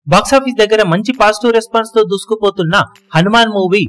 Box office దగ్గర మంచి positive response తో దూసుకుపోతున్న హనుమాన్ మూవీ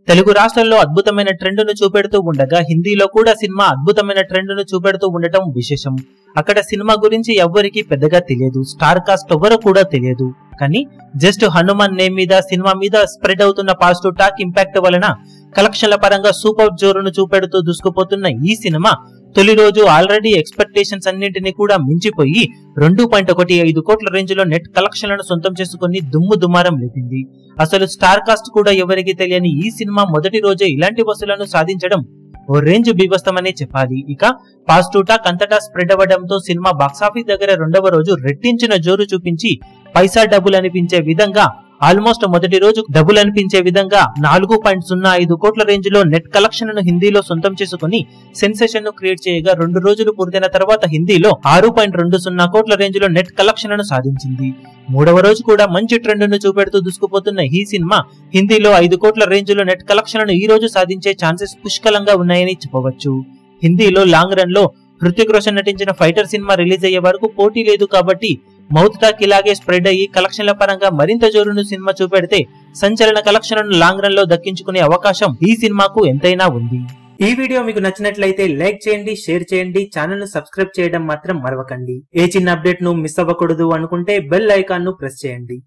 తెలుగు రాష్ట్రాల్లో అద్భుతమైన ట్రెండ్ ను చూపెడుతూ ఉండగా హిందీలో కూడా సినిమా అద్భుతమైన ట్రెండ్ ను చూపెడుతూ ఉండటం విశేషం. అక్కడ సినిమా గురించి ఎవ్వరికీ పెద్దగా తెలియదు, స్టార్ కాస్ట్ ఎవరో కూడా తెలియదు. కానీ జస్ట్ హనుమాన్ నేమ్ మీద సినిమా మీద స్ప్రెడ్ అవుతున్న పాజిటివ్ టాక్ ఇంపాక్ట్ వలన కలెక్షన్ల పరంగా సూపర్ జోరును చూపెడుతూ దూసుకుపోతున్న ఈ సినిమా తొలి రోజు ఆల్రెడీ ఎక్స్పెక్టేషన్స్ అన్నింటినీ కూడా మించిపోయి 2.15 కోట్ల రేంజ్ లో నెట్ కలెక్షన్లను సొంతం చేసుకుని దుమ్ము దుమారం లేపింది. అసలు స్టార్ కాస్ట్ కూడా ఎవరికి తెలియని ఈ సినిమా మొదటి రోజే ఇలాంటి వసూలను సాధించడం ఓ రేంజ్ బీభత్సమనే చెప్పాలి. ఇక పాజిటివ్ టాక్ అంతటా స్ప్రెడ్ అవ్వడంతో సినిమా బాక్సాఫీస్ దగ్గర రెండవ రోజు రెట్టించిన జోరు చూపించి పైసా డబుల్ అనిపించే విధంగా ఆల్మోస్ట్ మొదటి రోజు డబుల్ అనిపించే విధంగా 4.05 కోట్ల రేంజ్ లో నెట్ కలెక్షన్ ను హిందీలో సొంతం చేసుకుని సెన్సేషన్ ను క్రియేట్ చేయగా 2 రోజులు పూర్తయిన తర్వాత హిందీలో 6.20 కోట్ల రేంజ్ లో నెట్ కలెక్షన్ ను సాధించింది. మూడవ రోజు కూడా మంచి ట్రెండ్ ను చూపెడుతూ దూసుకుపోతున్న ఈ సినిమా హిందీలో 5 కోట్ల రేంజ్ లో నెట్ కలెక్షన్ ను ఈ రోజు సాధించే ఛాన్సెస్ పుష్కలంగా ఉన్నాయని చెప్పవచ్చు. హిందీలో లాంగ్ రన్ లో హృతిక్ రోషన్ నటించిన ఫైటర్ సినిమా రిలీజ్ అయ్యే వరకు పోటీ లేదు కాబట్టి మౌత్ టాక్ ఇలాగే స్ప్రెడ్ అయ్యి కలెక్షన్ల పరంగా మరింత జోరును సినిమా చూపెడితే సంచలన కలెక్షన్లను లాంగ్ రన్ లో దక్కించుకునే అవకాశం ఈ సినిమాకు ఎంతైనా ఉంది. ఈ వీడియో మీకు నచ్చినట్లయితే లైక్ చేయండి, షేర్ చేయండి, ఛానల్ ను సబ్స్క్రైబ్ చేయడం మాత్రం మరవకండి. ఏ చిన్న అప్డేట్ ను మిస్ అవ్వకూడదు అనుకుంటే బెల్ ఐకాన్ ను ప్రెస్ చేయండి.